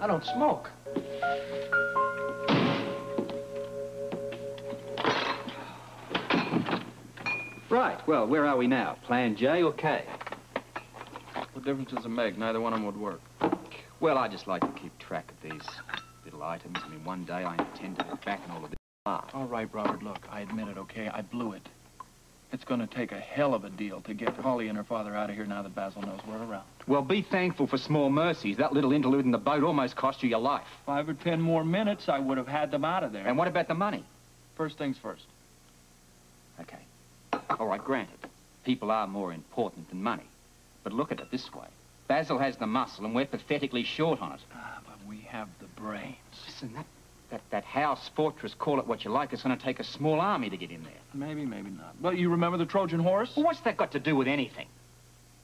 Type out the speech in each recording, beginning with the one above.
I don't smoke. Right, well, where are we now? Plan J or K? What difference does it make? Neither one of them would work. Well, I just like to keep track of these little items. I mean, one day I intend to look back on all of this. All right, Robert, look, I admit it, okay? I blew it. It's gonna take a hell of a deal to get Holly and her father out of here now that Basil knows we're around. Well, be thankful for small mercies. That little interlude in the boat almost cost you your life. 5 or 10 more minutes, I would have had them out of there. And what about the money? First things first. Okay. All right, granted. People are more important than money. But look at it this way. Basil has the muscle, and we're pathetically short on it. Ah, but we have the brains. Listen, that house, fortress, call it what you like, it's going to take a small army to get in there. Maybe, maybe not. Well, you remember the Trojan horse? Well, what's that got to do with anything?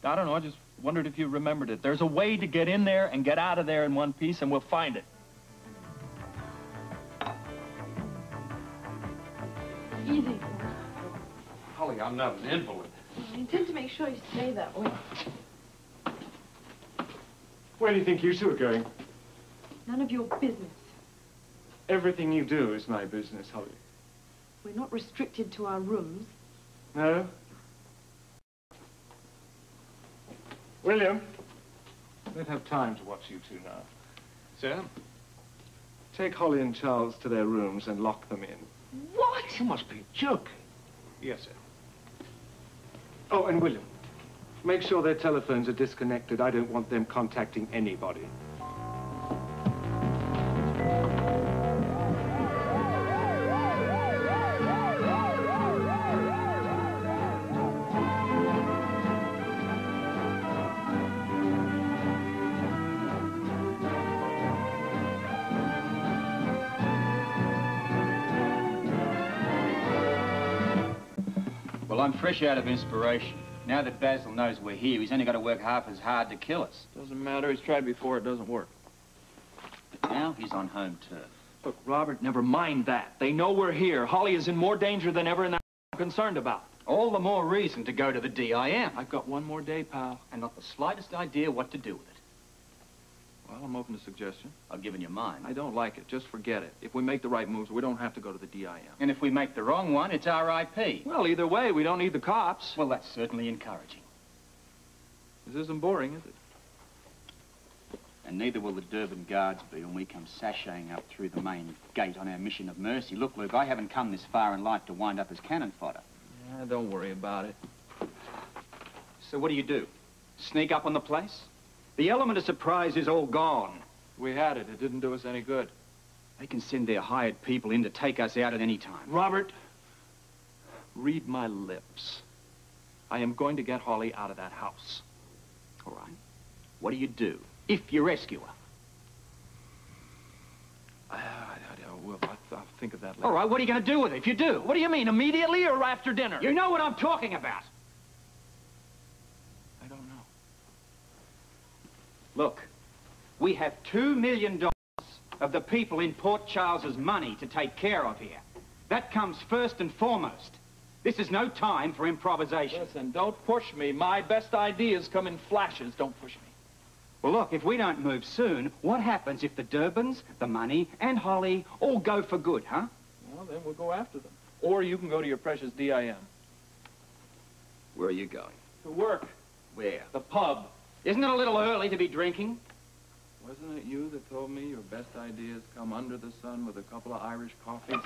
I don't know, I just wondered if you remembered it. There's a way to get in there and get out of there in one piece, and we'll find it. Easy. Holly, I'm not an invalid. I intend to make sure you stay that way. Where do you think you two are going? None of your business. Everything you do is my business, Holly. We're not restricted to our rooms. No? William, don't have time to watch you two now. Sir? Take Holly and Charles to their rooms and lock them in. What? You must be joking. Yes, sir. Oh, and William, make sure their telephones are disconnected. I don't want them contacting anybody. Well, I'm fresh out of inspiration. Now that Basil knows we're here, he's only got to work half as hard to kill us. Doesn't matter, he's tried before, it doesn't work. But now he's on home turf. Look, Robert, never mind that. They know we're here. Holly is in more danger than ever, and that's what I'm concerned about. All the more reason to go to the DIM. I've got one more day, pal. And not the slightest idea what to do with it. Well, I'm open to suggestion. I've given you mine. I don't like it. Just forget it. If we make the right moves, we don't have to go to the DIM. And if we make the wrong one, it's RIP. Well, either way, we don't need the cops. Well, that's certainly encouraging. This isn't boring, is it? And neither will the Durban guards be when we come sashaying up through the main gate on our mission of mercy. Look, Luke, I haven't come this far in life to wind up as cannon fodder. Yeah, don't worry about it. So what do? Sneak up on the place? The element of surprise is all gone. We had it. It didn't do us any good. They can send their hired people in to take us out at any time. Robert, read my lips. I am going to get Holly out of that house. All right. What do? If you rescue her? I'll think of that later. All right, what are you going to do with it if you do? What do you mean, immediately or after dinner? You know what I'm talking about. I don't know. Look, we have $2 million of the people in Port Charles's money to take care of here. That comes first and foremost. This is no time for improvisation. Listen, don't push me. My best ideas come in flashes. Don't push me. Well, look, if we don't move soon, what happens if the Durbans, the money, and Holly all go for good, huh? Well, then we'll go after them. Or you can go to your precious DIM. Where are you going? To work. Where? The pub. Isn't it a little early to be drinking? Wasn't it you that told me your best ideas come under the sun with a couple of Irish coffees?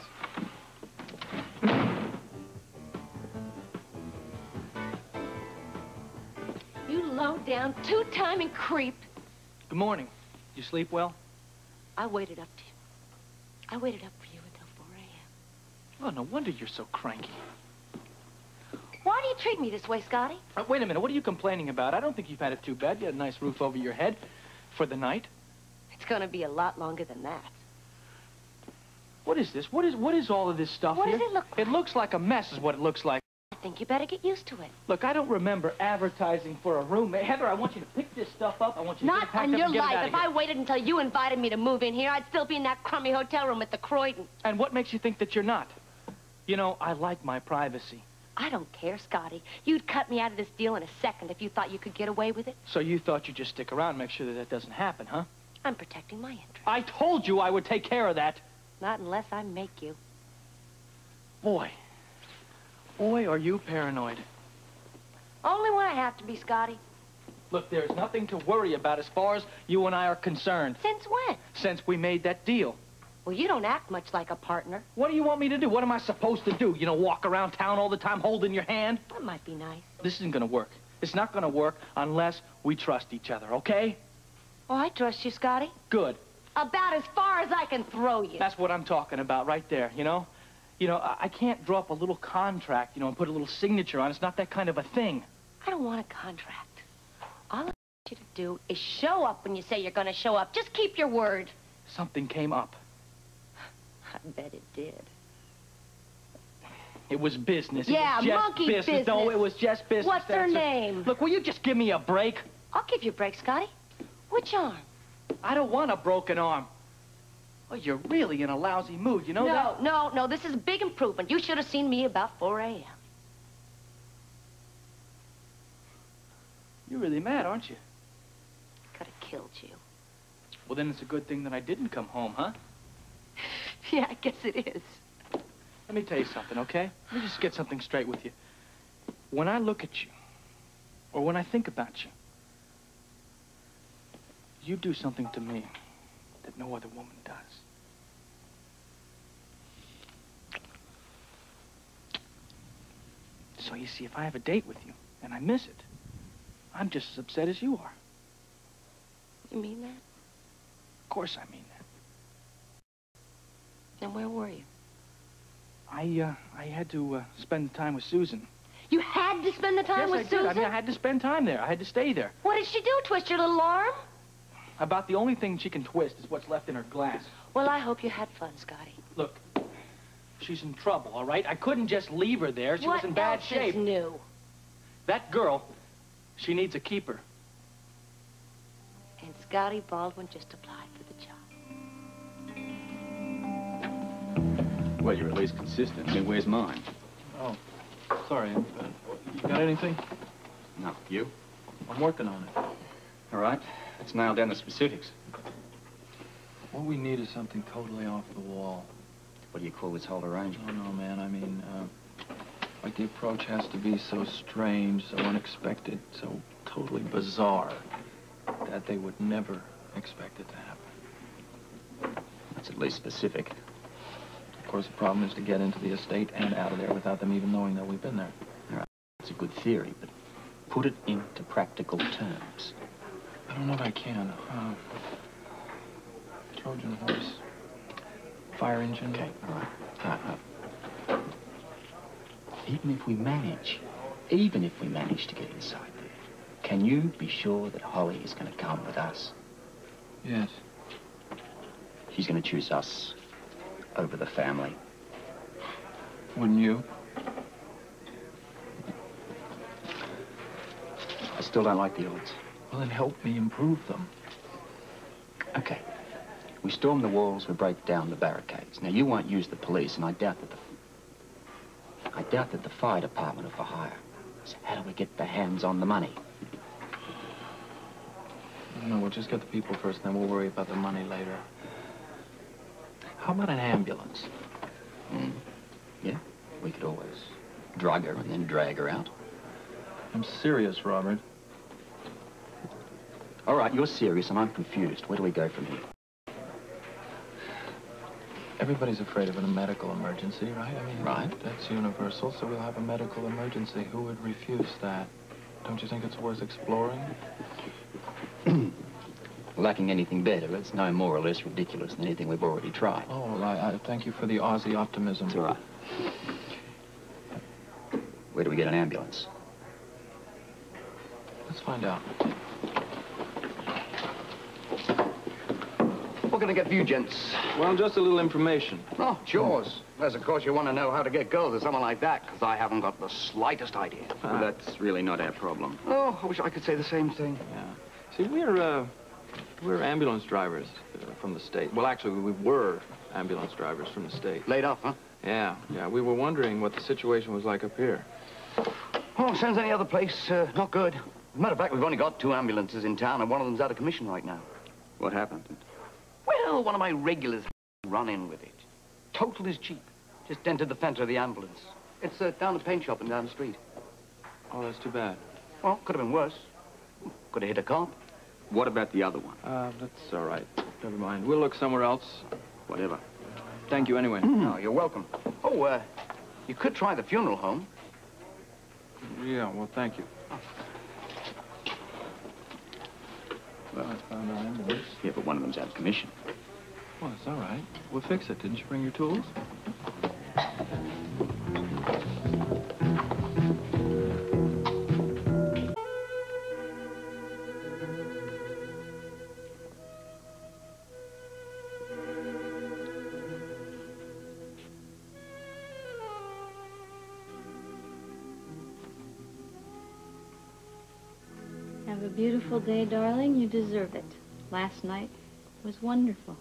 You low-down, two-timing creep. Good morning. You sleep well? I waited up to you. I waited up for you until 4 a.m. Oh, no wonder you're so cranky. Why do you treat me this way, Scotty? Wait a minute. What are you complaining about? I don't think you've had it too bad. You had a nice roof over your head for the night. It's going to be a lot longer than that. What is this? What is all of this stuff What here? does it look like? It looks like a mess is what it looks like. I think you better get used to it. Look, I don't remember advertising for a room. Hey, Heather, I want you to pick this stuff up. I want you to get Not it packed on up your and get it life. out of If here. I waited until you invited me to move in here, I'd still be in that crummy hotel room at the Croydon. And what makes you think that you're not? You know, I like my privacy. I don't care, Scotty. You'd cut me out of this deal in a second if you thought you could get away with it. So you thought you'd just stick around and make sure that that doesn't happen, huh? I'm protecting my interest. I told you I would take care of that. Not unless I make you. Boy, are you paranoid. Only when I have to be, Scotty. Look, there's nothing to worry about as far as you and I are concerned. Since when? Since we made that deal. Well, you don't act much like a partner. What do you want me to do? What am I supposed to do? You know, walk around town all the time holding your hand? That might be nice. This isn't gonna work. It's not gonna work unless we trust each other, okay? Oh, I trust you, Scotty. Good. About as far as I can throw you. That's what I'm talking about right there, you know? You know, I can't draw up a little contract, you know, and put a little signature on it. It's not that kind of a thing. I don't want a contract. All I want you to do is show up when you say you're going to show up. Just keep your word. Something came up. I bet it did. It was business. Yeah, it was just monkey business. No, it was just business. What's her That's it. name? Look, will you just give me a break? I'll give you a break, Scotty. Which arm? I don't want a broken arm. Well, you're really in a lousy mood, you know that? No. This is a big improvement. You should have seen me about 4 a.m. You're really mad, aren't you? Could have killed you. Well, then it's a good thing that I didn't come home, huh? Yeah, I guess it is. Let me tell you something, okay? Let me just get something straight with you. When I look at you, or when I think about you, you do something to me that no other woman does. So you see, if I have a date with you and I miss it, I'm just as upset as you are. You mean that? Of course I mean that. And where were you? I had to spend time with Susan. You had to spend the time with Susan? Yes, I did. I mean, I had to spend time there. I had to stay there. What did she do? Twist your little arm? About the only thing she can twist is what's left in her glass. Well, I hope you had fun, Scotty. Look, she's in trouble, all right? I couldn't just leave her there. She was in bad shape. What else is new? That girl, she needs a keeper. And Scotty Baldwin just applied for the job. Well, you're at least consistent. I mean, where's mine? Oh, sorry. You got anything? No. You? I'm working on it. All right. Let's nail down the specifics. What we need is something totally off the wall. What do you call this whole arrangement? Oh, no, man. I mean, like the approach has to be so strange, so unexpected, so totally bizarre that they would never expect it to happen. That's at least specific. Of course, the problem is to get into the estate and out of there without them even knowing that we've been there. All right. It's a good theory, but put it into practical terms. I don't know if I can. Trojan horse. Fire engine. Okay, all right. Even if we manage to get inside there, can you be sure that Holly is going to come with us? Yes. She's going to choose us over the family. Wouldn't you? I still don't like the odds. Well, then help me improve them. Okay. We storm the walls, we break down the barricades. Now, you won't use the police, and I doubt that the fire department are for hire. So how do we get the hands on the money? No, we'll just get the people first, and then we'll worry about the money later. How about an ambulance? Yeah, we could always drug her and then drag her out. I'm serious, Robert. All right, you're serious and I'm confused. Where do we go from here? Everybody's afraid of a medical emergency, right? I mean, right. That's universal, so we'll have a medical emergency. Who would refuse that? Don't you think it's worth exploring? Lacking anything better, it's no more or less ridiculous than anything we've already tried. Oh, well, I thank you for the Aussie optimism. It's all right. Where do we get an ambulance? Let's find out. What can I get for you, gents? Well, just a little information. Oh, yours. Unless, of course, you want to know how to get girls or something like that, because I haven't got the slightest idea. Well, that's really not our problem. Oh, I wish I could say the same thing. Yeah. See, we're ambulance drivers from the state. Well, actually, we were ambulance drivers from the state. Laid off, huh? Yeah. We were wondering what the situation was like up here. Oh, sounds any other place, not good. As a matter of fact, we've only got 2 ambulances in town, and one of them's out of commission right now. What happened? Well, one of my regulars run in with it. Totaled his Jeep. Just dented the fender of the ambulance. It's down the paint shop and down the street. Oh, that's too bad. Well, could have been worse. Could have hit a cop. What about the other one? That's all right. Never mind. We'll look somewhere else. Whatever. Thank you anyway. Oh, you're welcome. Oh, you could try the funeral home. Yeah, well, thank you. Well, I found our ambulance. Yeah, but one of them's out of commission. Well, it's all right. We'll fix it. Didn't you bring your tools? Have a beautiful day, darling. You deserve it. Last night was wonderful.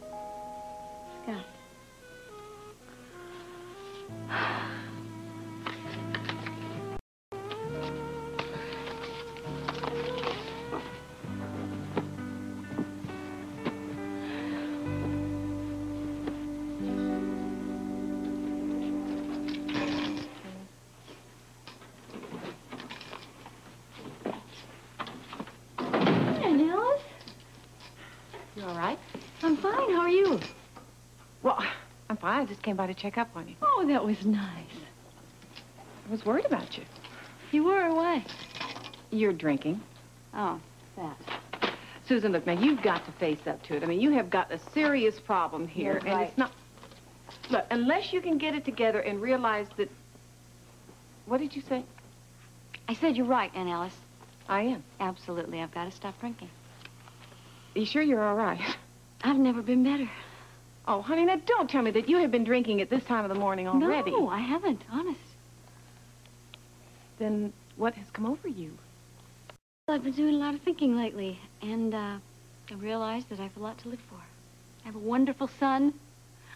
Scott. You all right? I'm fine. How are you? Well, I'm fine. I just came by to check up on you. Oh, that was nice. I was worried about you. You were away. You're drinking. Oh, that. Susan, look, now, you've got to face up to it. I mean, you have got a serious problem here, You're and right. it's not... Look, unless you can get it together and realize that... What did you say? I said you're right, Aunt Alice. I am. Absolutely. I've got to stop drinking. You sure you're all right? I've never been better. Oh, honey, now, don't tell me that you have been drinking at this time of the morning already. No, I haven't. Honest. Then what has come over you? I've been doing a lot of thinking lately, and I realized that I have a lot to live for. I have a wonderful son.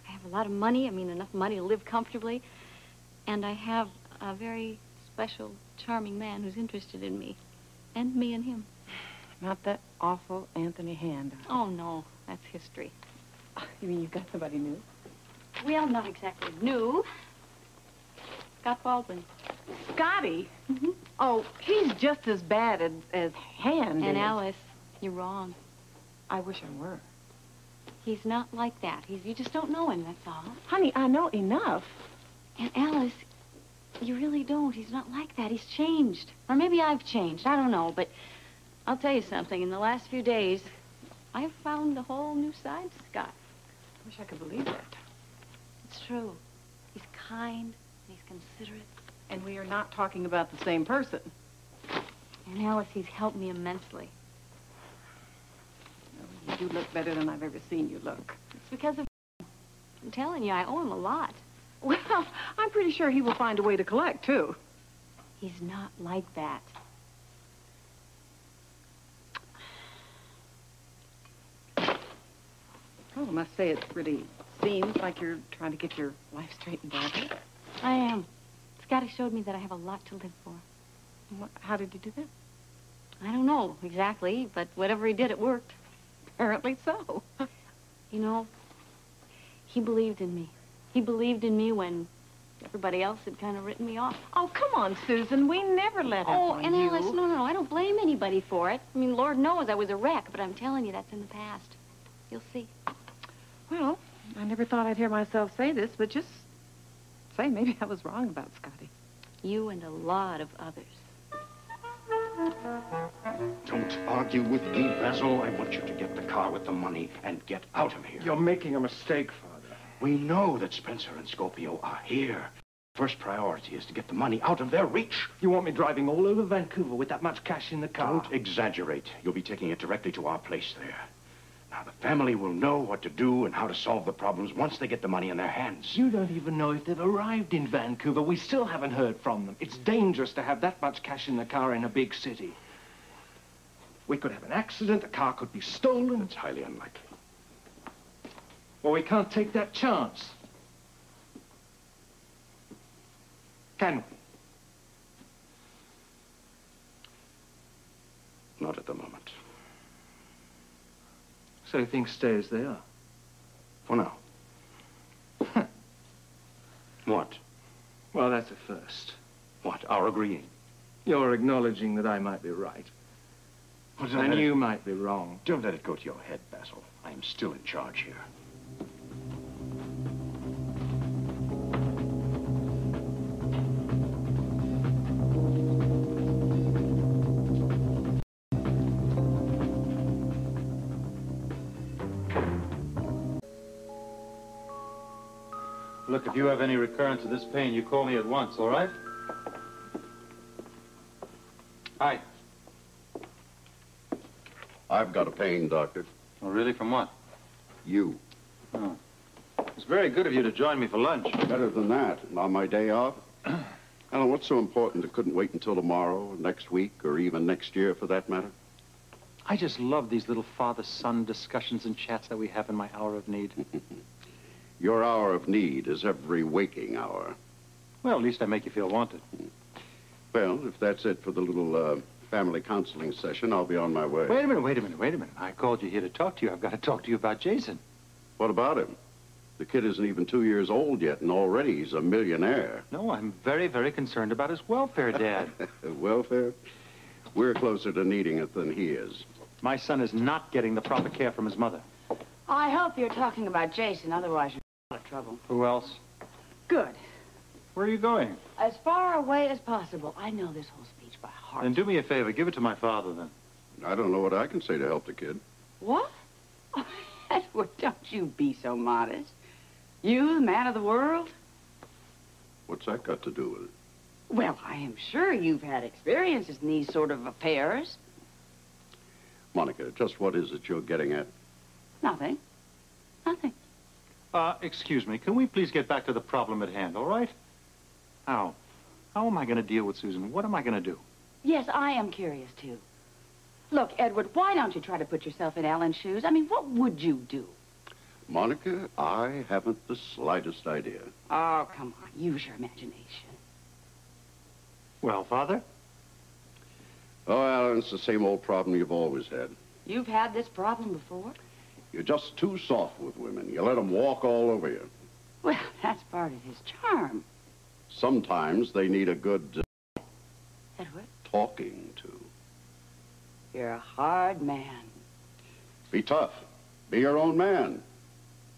I have a lot of money. I mean, enough money to live comfortably. And I have a very special, charming man who's interested in me. And me in him. Not that awful Anthony Hand. Oh, no. That's history. You mean you've got somebody new? Well, not exactly new. Scott Baldwin. Scotty? Mm-hmm. Oh, he's just as bad as Hand And is. Alice, you're wrong. I wish I were. He's not like that. You just don't know him, that's all. Honey, I know enough. And Alice, you really don't. He's not like that. He's changed. Or maybe I've changed. I don't know, but I'll tell you something. In the last few days, I've found a whole new side to Scott. I wish I could believe that. It's true. He's kind, and he's considerate. And we are not talking about the same person. And Alice, he's helped me immensely. You look better than I've ever seen you look. It's because of I'm telling you, I owe him a lot. Well, I'm pretty sure he will find a way to collect, too. He's not like that. Oh, I must say it really seems like you're trying to get your life straightened out. I am. Scotty showed me that I have a lot to live for. How did he do that? I don't know exactly, but whatever he did, it worked. Apparently so. You know, he believed in me. He believed in me when everybody else had kind of written me off. Oh, come on, Susan. We never let up Oh, on and you. Alice, no, I don't blame anybody for it. I mean, Lord knows I was a wreck, but I'm telling you, that's in the past. You'll see. Well, I never thought I'd hear myself say this, but just say maybe I was wrong about Scotty. You and a lot of others. Don't argue with me, Basil. I want you to get the car with the money and get out of here. You're making a mistake, Father. We know that Spencer and Scopio are here. First priority is to get the money out of their reach. You want me driving all over Vancouver with that much cash in the car? Don't exaggerate. You'll be taking it directly to our place there. Now, the family will know what to do and how to solve the problems once they get the money in their hands. You don't even know if they've arrived in Vancouver. We still haven't heard from them. It's dangerous to have that much cash in the car in a big city. We could have an accident, the car could be stolen. It's highly unlikely. Well, we can't take that chance. Can we? Not at the moment. So things stay as they are. For now. What? Well, that's a first. What? Our agreeing? You're acknowledging that I might be right. And you might be wrong. Don't let it go to your head, Basil. I am still in charge here. Look, if you have any recurrence of this pain, you call me at once, all right? Hi. I've got a pain, Doctor. Oh, really? From what? You. Oh. It's very good of you to join me for lunch. Better than that. And on my day off? Alan, what's so important it couldn't wait until tomorrow, next week, or even next year, for that matter? I just love these little father-son discussions and chats that we have in my hour of need. Your hour of need is every waking hour. Well, at least I make you feel wanted. Well, if that's it for the little family counseling session, I'll be on my way. Wait a minute. I called you here to talk to you. I've got to talk to you about Jason. What about him? The kid isn't even 2 years old yet, and already he's a millionaire. No, I'm very, very concerned about his welfare, Dad. Welfare? We're closer to needing it than he is. My son is not getting the proper care from his mother. I hope you're talking about Jason, otherwise you're in a lot of trouble. Who else? Good. Where are you going? As far away as possible. I know this whole speech by heart. Then do me a favor. Give it to my father, then. I don't know what I can say to help the kid. What? Oh, Edward, don't you be so modest. You, the man of the world? What's that got to do with it? Well, I am sure you've had experiences in these sort of affairs. Monica, just what is it you're getting at? Nothing. Nothing. Excuse me. Can we please get back to the problem at hand, all right? How? How am I going to deal with Susan? What am I going to do? Yes, I am curious, too. Look, Edward, why don't you try to put yourself in Ellen's shoes? I mean, what would you do? Monica, I haven't the slightest idea. Oh, come on. Use your imagination. Well, Father? Oh, Alan, it's the same old problem you've always had. You've had this problem before? You're just too soft with women. You let them walk all over you. Well, that's part of his charm. Sometimes they need a good Edward? Talking to. You're a hard man. Be tough. Be your own man.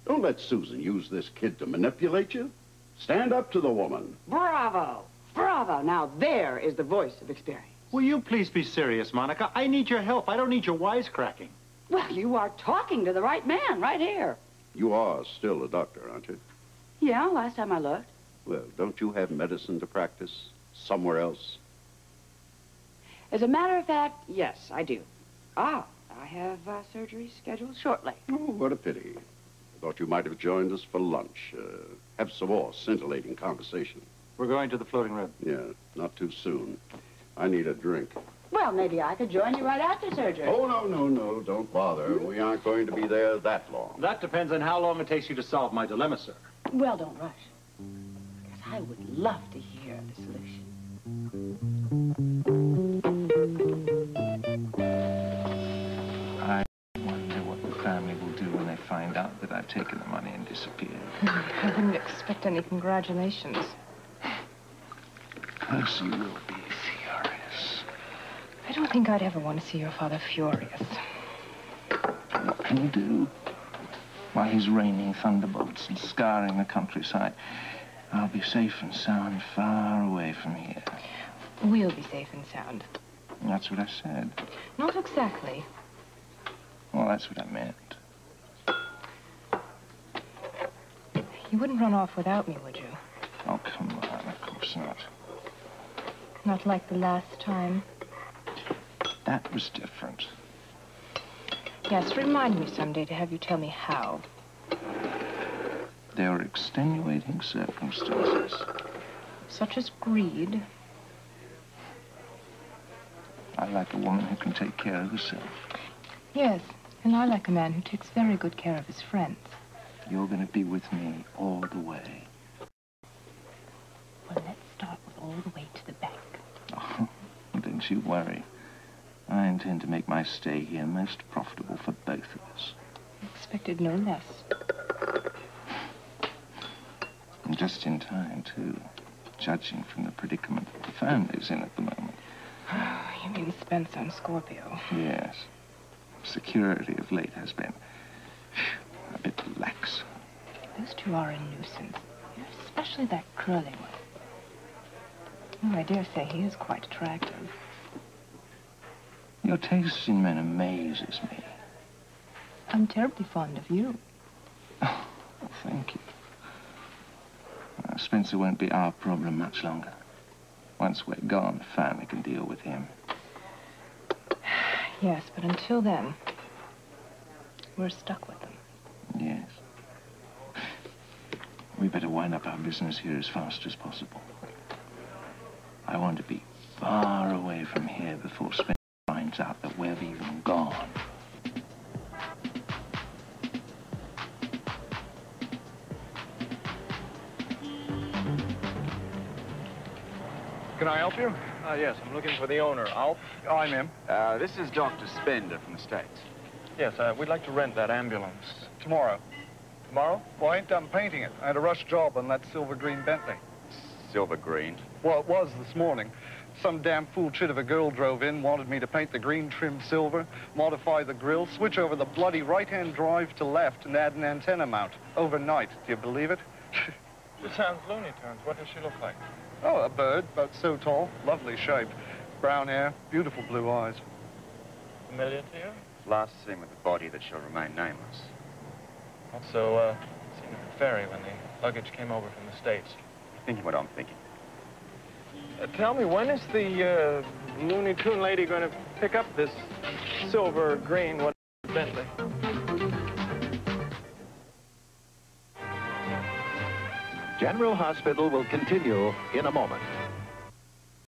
Don't let Susan use this kid to manipulate you. Stand up to the woman. Bravo! Bravo! Now there is the voice of experience. Will you please be serious, Monica? I need your help. I don't need your wisecracking. Well, you are talking to the right man right here. You are still a doctor, aren't you? Yeah, last time I looked. Well, don't you have medicine to practice somewhere else? As a matter of fact, yes, I do. I have surgery scheduled shortly. Oh, what a pity. I thought you might have joined us for lunch. Have some more scintillating conversation. We're going to the floating room. Yeah, not too soon. I need a drink. Well, maybe I could join you right after surgery. Oh, no, don't bother. We aren't going to be there that long. That depends on how long it takes you to solve my dilemma, sir. Well, don't rush. Because I would love to hear the solution. I wonder what the family will do when they find out that I've taken the money and disappeared. I wouldn't expect any congratulations. Percy will be furious. I don't think I'd ever want to see your father furious. What can you do? While he's raining thunderbolts and scouring the countryside, I'll be safe and sound far away from here. We'll be safe and sound. That's what I said. Not exactly. Well, that's what I meant. You wouldn't run off without me, would you? Oh, come on, of course not. Not like the last time. That was different. Yes, remind me someday to have you tell me how. There were extenuating circumstances. Such as greed. I like a woman who can take care of herself. Yes, and I like a man who takes very good care of his friends. You're going to be with me all the way. Well, let's start with all the way to the bank. Oh, don't you worry. I intend to make my stay here most profitable for both of us. expected no less. And just in time, too, judging from the predicament that the family's in at the moment. You mean Spencer and Scorpio? Yes. Security of late has been a bit lax. Those two are a nuisance, especially that curly one. Oh, I dare say he is quite attractive. Your taste in men amazes me. I'm terribly fond of you. Oh, thank you. Spencer won't be our problem much longer. Once we're gone, the family can deal with him. Yes, but until then, we're stuck with them. Yes. We better wind up our business here as fast as possible. I want to be far away from here before Spencer finds out that we've even gone. Can I help you? Yes, I'm looking for the owner, Alf. I'm him. This is Dr. Spender from the States. Yes, we'd like to rent that ambulance. Tomorrow. Tomorrow? Well, I ain't done painting it. I had a rush job on that silver green Bentley. Silver green? Well, it was this morning. Some damn fool chit of a girl drove in, wanted me to paint the green trim silver, modify the grille, switch over the bloody right-hand drive to left, and add an antenna mount. Overnight. Do you believe it? This sounds Looney Tunes. What does she look like? Oh, a bird, about so tall. Lovely shape. Brown hair, beautiful blue eyes. Familiar to you? Last seen with a body that shall remain nameless. Also, seen at the ferry when the luggage came over from the States. Thinking what I'm thinking. Tell me, when is the Looney Tune lady going to pick up this silver green Bentley? General Hospital will continue in a moment.